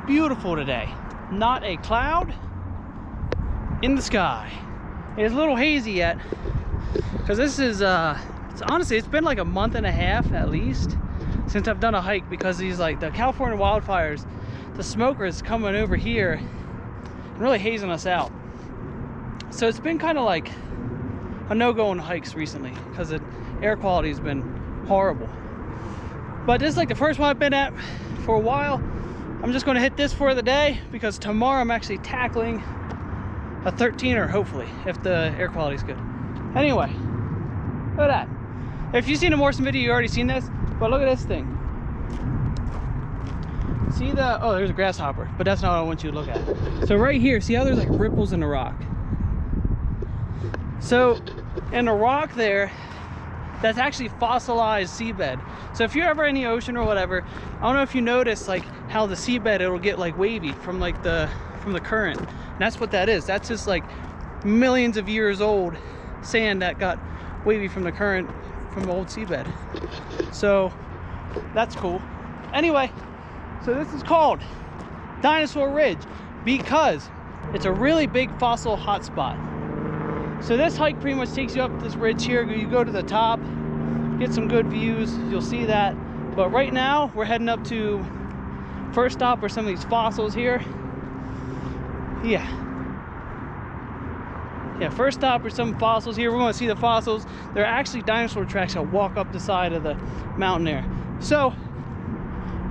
beautiful today. Not a cloud in the sky. It's a little hazy yet, because this is honestly, it's been like a month and a half at least since I've done a hike, because these, like, the California wildfires, the smoke is coming over here and really hazing us out. So it's been kind of like a no-go on hikes recently because the air quality has been horrible. But this is like the first one I've been at for a while. I'm just going to hit this for the day because tomorrow I'm actually tackling a 13er, hopefully, if the air quality is good. Anyway, look at that. If you've seen a Morrison video, you already seen this, but look at this thing. See the, oh, there's a grasshopper, but that's not what I want you to look at. So right here, see how there's like ripples in the rock? So in the rock there, that's actually fossilized seabed. So if you're ever in the ocean or whatever, I don't know if you notice like how the seabed, it'll get like wavy from like the current. And that's what that is. That's just like millions of years old sand that got wavy from the current from the old seabed. So that's cool. Anyway, so this is called Dinosaur Ridge because it's a really big fossil hotspot. So this hike pretty much takes you up this ridge here. You go to the top, get some good views, you'll see that. But right now we're heading up to first stop where some of these fossils here. Yeah, first stop are some fossils here. We're going to see the fossils. They're actually dinosaur tracks that walk up the side of the mountain there. So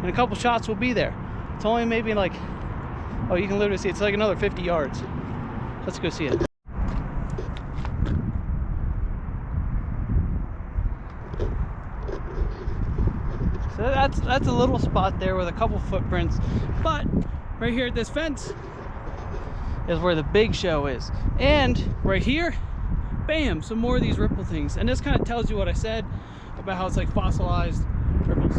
in a couple shots we'll be there. It's only maybe like, oh, you can literally see it's like another 50 yards. Let's go see it. So that's a little spot there with a couple footprints, but right here at this fence is where the big show is. And right here, bam, some more of these ripple things. And this kind of tells you what I said about how it's like fossilized ripples.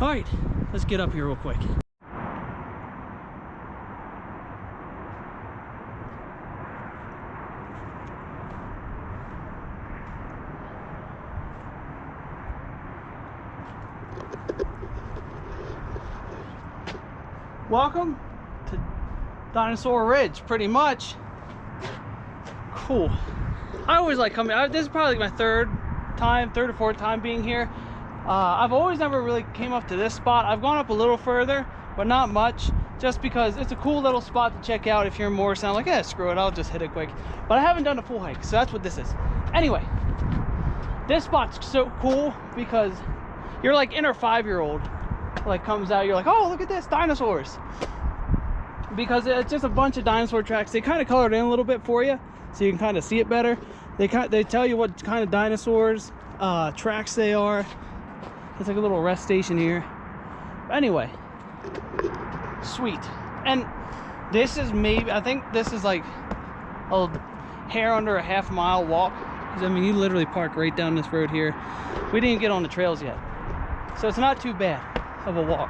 All right, let's get up here real quick. Welcome to Dinosaur Ridge, pretty much. Cool. I always like coming. This is probably like my third or fourth time being here. I've always never really came up to this spot. I've gone up a little further, but not much, just because it's a cool little spot to check out if you're in Morrison. I'm like, yeah, screw it, I'll just hit it quick. But I haven't done a full hike, so that's what this is. Anyway, this spot's so cool because you're like inner 5-year-old. Like comes out, you're like, oh, look at this, dinosaurs, because it's just a bunch of dinosaur tracks. They kind of colored in a little bit for you so you can kind of see it better. They tell you what kind of dinosaurs tracks they are. It's like a little rest station here. But anyway, sweet. And this is maybe, I think this is like a hair under a half-mile walk, because I mean you literally park right down this road here. We didn't get on the trails yet, so it's not too bad of a walk.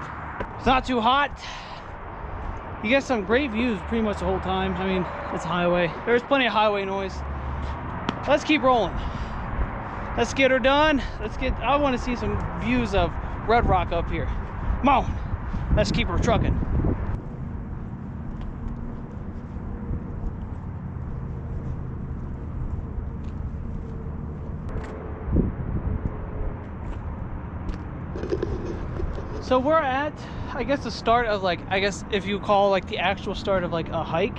It's not too hot. You get some great views pretty much the whole time. I mean, it's a highway. There's plenty of highway noise. Let's keep rolling. Let's get her done. I want to see some views of Red Rock up here. Come on, let's keep her trucking. So we're at, I guess, the start of like, I guess if you call like the actual start of like a hike,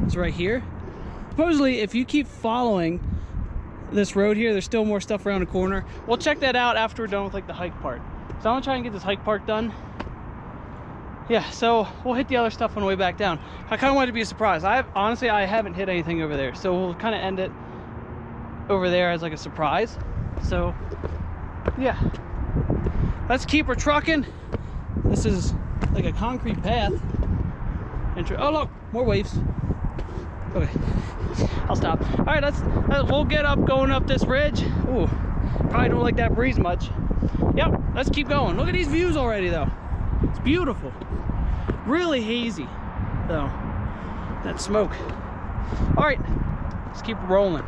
it's right here. Supposedly, if you keep following this road here, there's still more stuff around the corner. We'll check that out after we're done with like the hike part. So I'm gonna try and get this hike part done. Yeah, so we'll hit the other stuff on the way back down. I kind of wanted to be a surprise. Honestly, I haven't hit anything over there, so we'll kind of end it over there as like a surprise. So yeah, let's keep her trucking. This is like a concrete path. Oh look, more waves. Okay, I'll stop. All right, we'll get up, going up this ridge. Ooh, probably don't like that breeze much. Yep, let's keep going. Look at these views already though. It's beautiful. Really hazy though, that smoke. All right, let's keep rolling.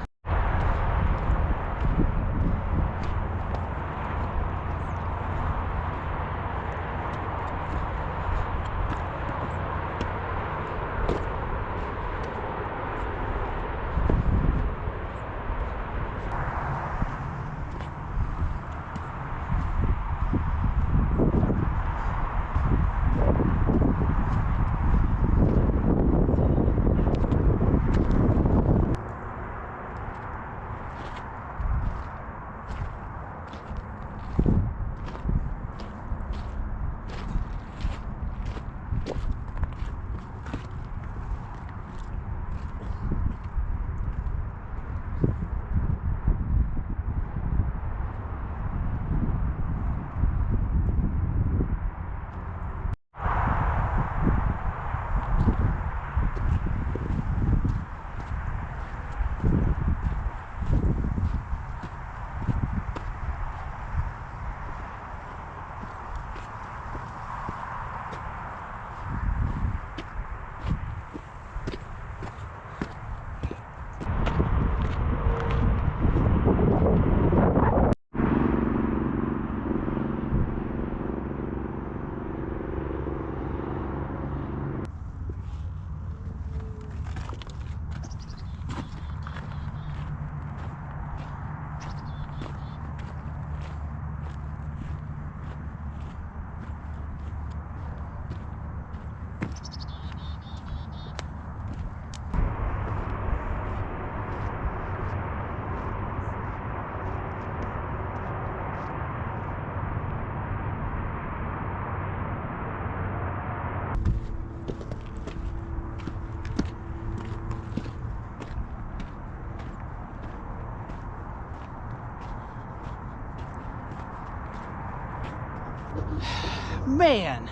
man,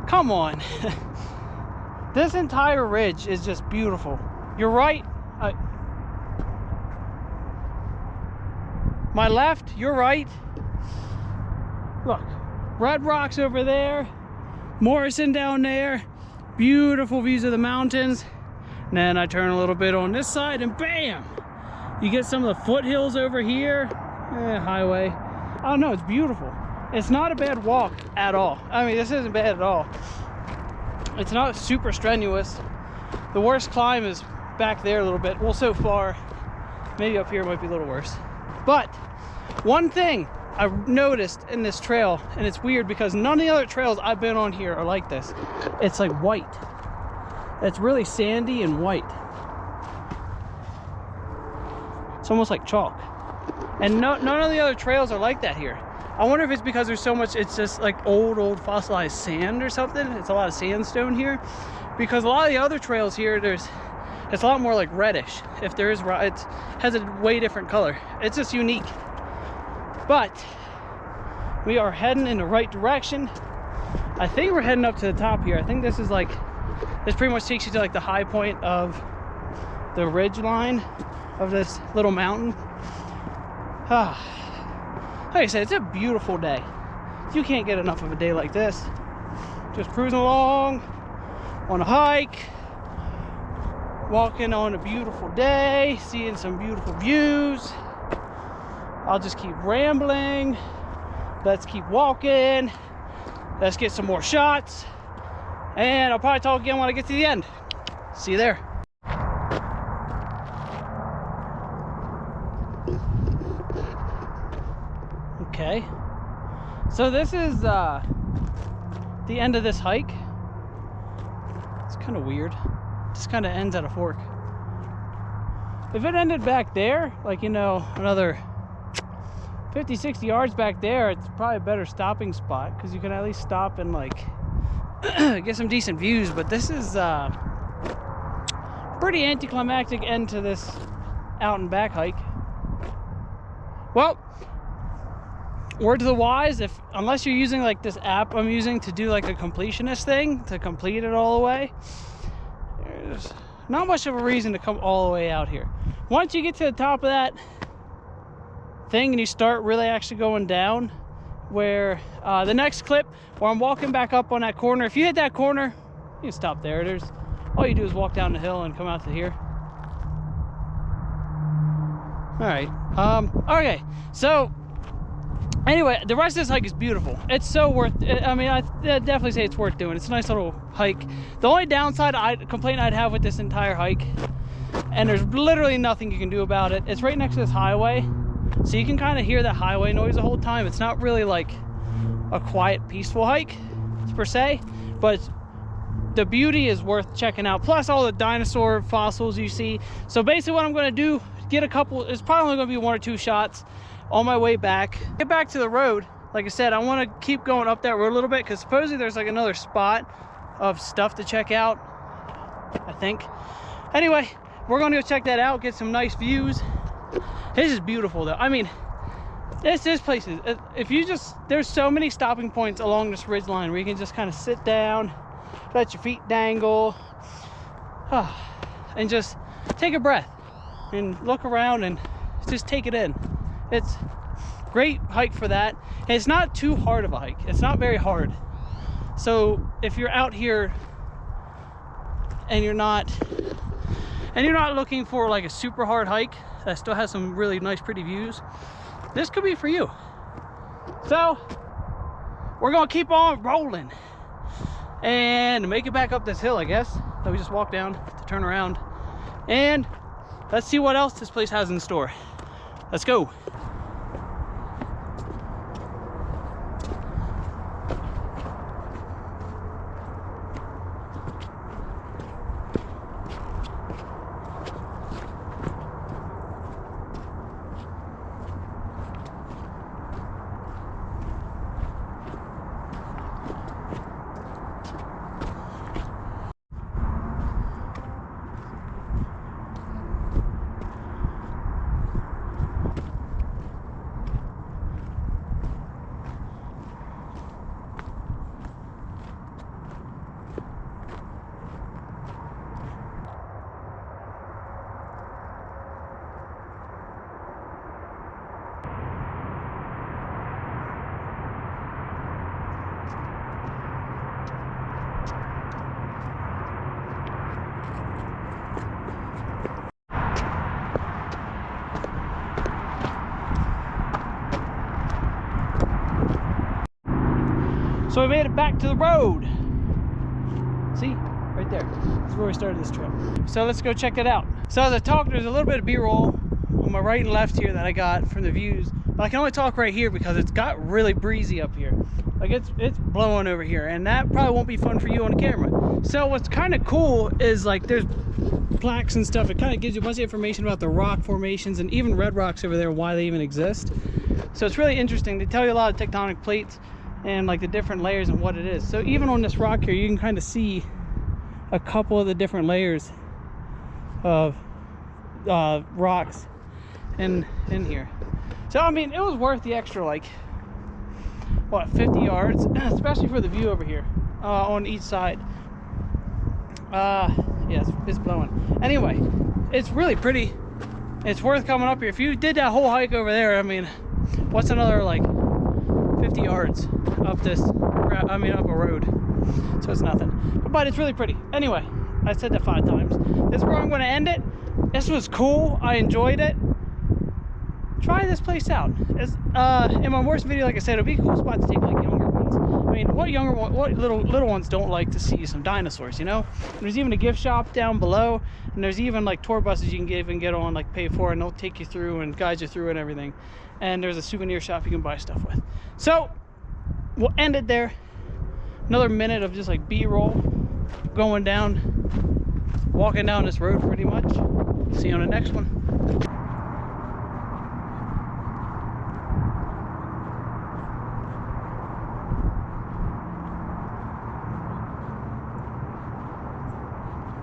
come on. This entire ridge is just beautiful. You're right. My left, you're right. Look, Red Rock's over there, Morrison down there, beautiful views of the mountains. And then I turn a little bit on this side and bam! You get some of the foothills over here. Highway. I don't know, it's beautiful. It's not a bad walk at all. I mean, this isn't bad at all. It's not super strenuous. The worst climb is back there a little bit. Well, so far, maybe up here might be a little worse. But one thing I've noticed in this trail, and it's weird because none of the other trails I've been on here are like this. It's like white. It's really sandy and white. It's almost like chalk. And none of the other trails are like that here. I wonder if it's because there's so much, it's just like old fossilized sand or something. It's a lot of sandstone here. Because a lot of the other trails here, it's a lot more like reddish. If there is, it has a way different color. It's just unique. But we are heading in the right direction. I think we're heading up to the top here. I think this is like, this pretty much takes you to like the high point of the ridge line of this little mountain. Like I said, it's a beautiful day. You can't get enough of a day like this. Just cruising along on a hike, walking on a beautiful day, seeing some beautiful views. I'll just keep rambling. Let's keep walking. Let's get some more shots. And I'll probably talk again when I get to the end. See you there. Okay. So this is the end of this hike. It's kind of weird. It just kind of ends at a fork. If it ended back there, like, you know, another 50, 60 yards back there, it's probably a better stopping spot because you can at least stop and like get some decent views. But this is pretty anticlimactic end to this out and back hike. Well, word to the wise, unless you're using like this app I'm using to do like a completionist thing, to complete it all the way, there's not much of a reason to come all the way out here. Once you get to the top of that thing and you start really actually going down, where the next clip where I'm walking back up on that corner, if you hit that corner, you can stop there. All you do is walk down the hill and come out to here. All right. Okay. So anyway, the rest of this hike is beautiful. It's so worth it. I mean, I definitely say it's worth doing. It's a nice little hike. The only complaint I'd have with this entire hike, and there's literally nothing you can do about it, it's right next to this highway. So you can kind of hear that highway noise the whole time. It's not really like a quiet, peaceful hike per se, but the beauty is worth checking out. Plus all the dinosaur fossils you see. So basically what I'm going to do, get a couple, it's probably only going to be 1 or 2 shots on my way back. Get back to the road. Like I said, I want to keep going up that road a little bit because supposedly there's like another spot of stuff to check out, I think. Anyway, we're going to go check that out, get some nice views. This is beautiful though. I mean, this place is, there's so many stopping points along this ridge line where you can just kind of sit down, let your feet dangle, and just take a breath and look around and just take it in. It's great hike for that. And it's not too hard of a hike. It's not very hard. So if you're out here and you're not looking for like a super hard hike that still has some really nice pretty views, this could be for you. So we're gonna keep on rolling and make it back up this hill, I guess, that we just walked down to turn around, and let's see what else this place has in store. Let's go. So we made it back to the road. See, right there. That's where we started this trip. So let's go check it out. So as I talk, there's a little bit of B-roll on my right and left here that I got from the views. But I can only talk right here because it's got really breezy up here. Like it's blowing over here, and that probably won't be fun for you on the camera. So what's kind of cool is like there's plaques and stuff. It kind of gives you a bunch of information about the rock formations and even red rocks over there, why they even exist. So it's really interesting. They tell you a lot of tectonic plates and like the different layers and what it is. So even on this rock here, you can kind of see a couple of the different layers of rocks in here. So I mean, it was worth the extra, like what, 50 yards, especially for the view over here on each side. Yeah, it's blowing. Anyway, it's really pretty. It's worth coming up here. If you did that whole hike over there, I mean, what's another like 50 yards up this, I mean, up a road? So it's nothing. But it's really pretty. Anyway, I said that 5 times. This is where I'm going to end it. This was cool. I enjoyed it. Try this place out. As in my Morrison video, like I said, it'll be a cool spot to take like younger ones. I mean, what little ones don't like to see some dinosaurs, you know? There's even a gift shop down below, and there's even like tour buses you can get on, like pay for, and they'll take you through and guide you through and everything. And there's a souvenir shop you can buy stuff with. So we'll end it there. Another minute of just like B-roll, going down, walking down this road pretty much. See you on the next one.